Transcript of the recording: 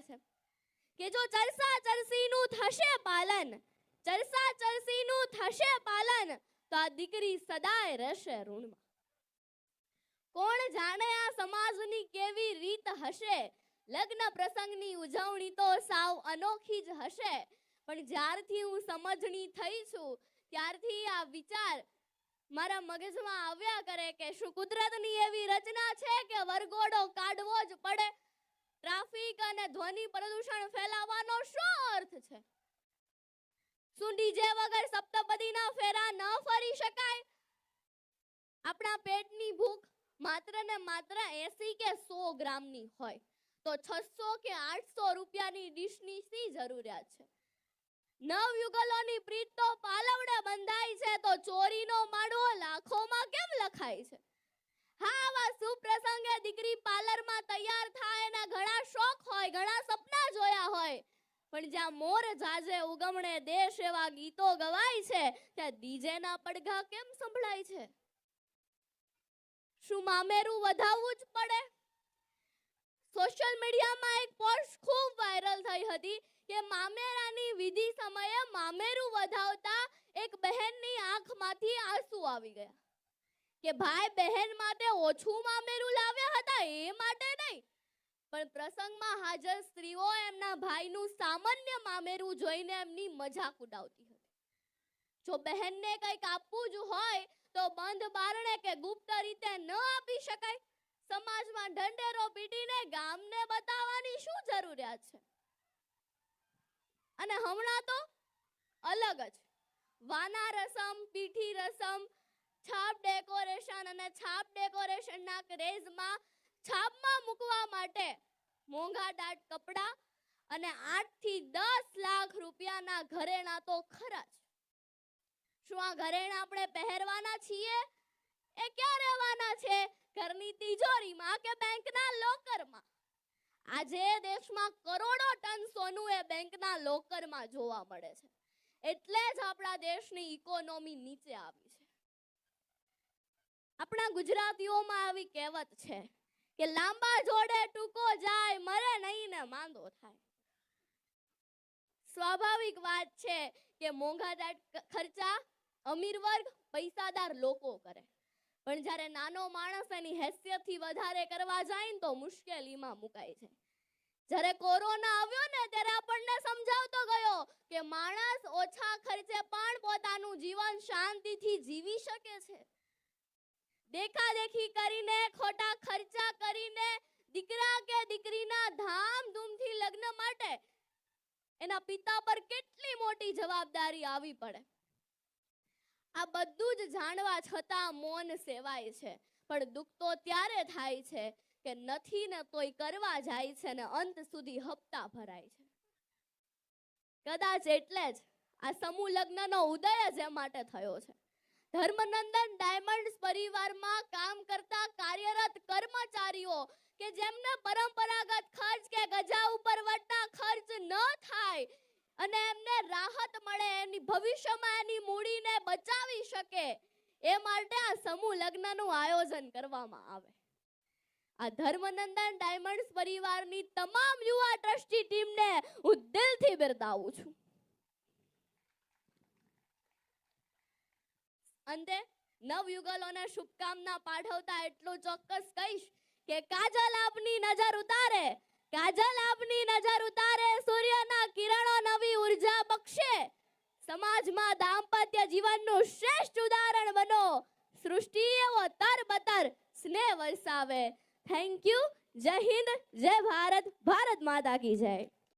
છે કે જો ચરસા ચરસીનું થશે પાલન, ચરસા ચરસીનું થશે પાલન, તો આ દીકરી સદાય રહેશે ઋણમાં. કોણ જાણે આ સમાજની કેવી રીત હશે, લગ્ન પ્રસંગની ઉજવણી તો સાવ અનોખી જ હશે. પણ જ્યારથી હું સમજણી થઈ છું ત્યારથી આ વિચાર મારા મગજમાં આવ્યા કરે કે શું કુદરતની એવી રચના છે કે વરઘોડો કાઢવો જ પડે? ટ્રાફિક અને ધ્વનિ પ્રદૂષણ ફેલાવવાનો શું અર્થ છે? શું ડીજે વગર સપ્તપદીના ફેરા ન ફરી શકાય? આપણા પેટની ભૂખ માત્ર ને માત્ર 80 કે 100 ગ્રામની હોય તો 600 કે 800 રૂપિયાની ડીશની શી જરૂરિયાત છે? નવયુગલોની પ્રીત તો પાલવડે બંધાય છે તો ચોરીનો માળો લાખોમાં કેમ લખાય છે? હા, આવા સુપ્રસંગે દીકરી પાર્લરમાં તૈયાર થાય એના ઘણા શોખ હોય, ઘણા સપના જોયા હોય, પણ જ્યાં મોર જાજે ઉગમણે દેશ એવા ગીતો ગવાય છે ત્યાં ડીજેના પડઘા કેમ સંભળાય છે? શું મામેરું વધાવવું જ પડે? સોશિયલ મીડિયામાં એક પોસ્ટ ખૂબ વાયરલ થઈ હતી કે મામેરાની વિધિ સમયે મામેરું વધાવતા એક બહેનની આંખમાંથી આંસુ આવી ગયા. કે ભાઈ બહેન માટે ઓછું મામેરું લાવ્યા હતા એ માટે નહીં, પણ પ્રસંગમાં હાજર સ્ત્રીઓ એમના ભાઈનું સામાન્ય મામેરું જોઈને એમની મજાક ઉડાવતી હતી. જો બહેનને કંઈક આપવું જ હોય તો બંધ બારણે કે ગુપ્ત રીતે ન આપી શકાય? સમાજમાં ઢંઢેરો પીટીને ગામને બતાવવાની શું જરૂરિયાત છે? અને હમણાં તો અલગ જ વાના રસમ, પીઠી રસમ, છાપ ડેકોરેશન અને છાપ ડેકોરેશનના ક્રેઝમાં છાપમાં મૂકવા માટે મોંઘાદાટ કપડાં અને 8 થી 10 લાખ રૂપિયાના ઘરેણા તો ખરા જ. શું આ ઘરેણા આપણે પહેરવાના છીએ? એ ક્યાં રહેવાના છે? ઘરની તિજોરીમાં કે બેંકના લોકરમાં? આજે દેશમાં કરોડો ટન સોનું એ બેંકના લોકરમાં જોવા મળે છે. એટલે જ આપણા દેશની ઇકોનોમી નીચે આવી છે. આપણા ગુજરાતીઓમાં આવી કહેવત છે કે લાંબા જોડે ટૂંકો જાય, મરે નહીં ને માંદો થાય. સ્વાભાવિક વાત છે કે મોંઘાદાટ ખર્ચા અમીર વર્ગ, પૈસાદાર લોકો કરે, પણ જ્યારે નાનો માણસ એની હેસિયતથી વધારે કરવા જાય ને તો મુશ્કેલીમાં મુકાય છે. જ્યારે કોરોના આવ્યો ને ત્યારે આપણને સમજાવતો ગયો કે માણસ ઓછા ખર્ચે પણ પોતાનું જીવન શાંતિથી જીવી શકે છે. દેખાદેખી કરીને, ખોટા ખર્ચા કરીને દીકરા કે દીકરીના ધામધૂમથી લગ્ન માટે એના પિતા પર કેટલી મોટી જવાબદારી આવી પડે. આ બધું જ જાણવા છતાં મૌન સેવાય છે. પણ દુઃખ તો ત્યારે થાય છે કે નથી ને તોય કરવા જાય છે ને અંત સુધી હપ્તા ભરાય છે. કદાચ એટલે જ આ સમૂહ લગ્નનો ઉદય જ એ માટે થયો છે. ધર્મનંદન ડાયમંડ્સ પરિવારમાં કામ કરતા કાર્યરત કર્મચારીઓ કે જેમને પરંપરાગત ખર્ચ કે ગજા ઉપર વટા ખર્ચ ન થાય અને એમને રાહત મળે, એની ભવિષ્યમાં એની મૂડીને બચાવી શકે, એ માટે આ સમૂહ લગ્નનું આયોજન કરવામાં આવે. આ ધર્મનંદન ડાયમંડ્સ પરિવારની તમામ યુવા ટ્રસ્ટી ટીમને હું દિલથી બિરદાવું છું. અંતે નવયુગલોને શુભકામના પાઠવતા એટલું ચોક્કસ કહીશ કે કાજલ આપની નજર ઉતારે, કાજલ આપની નજર ઉતારે, સૂર્યના કિરણો નવી ઉર્જા બક્ષે, સમાજમાં દાંપત્ય જીવનનું શ્રેષ્ઠ ઉદાહરણ બનો, સૃષ્ટિ એવો તરબતર સ્નેહ વરસાવે. Thank you. જય હિન્દ, જય ભારત, ભારત માતા કી જય.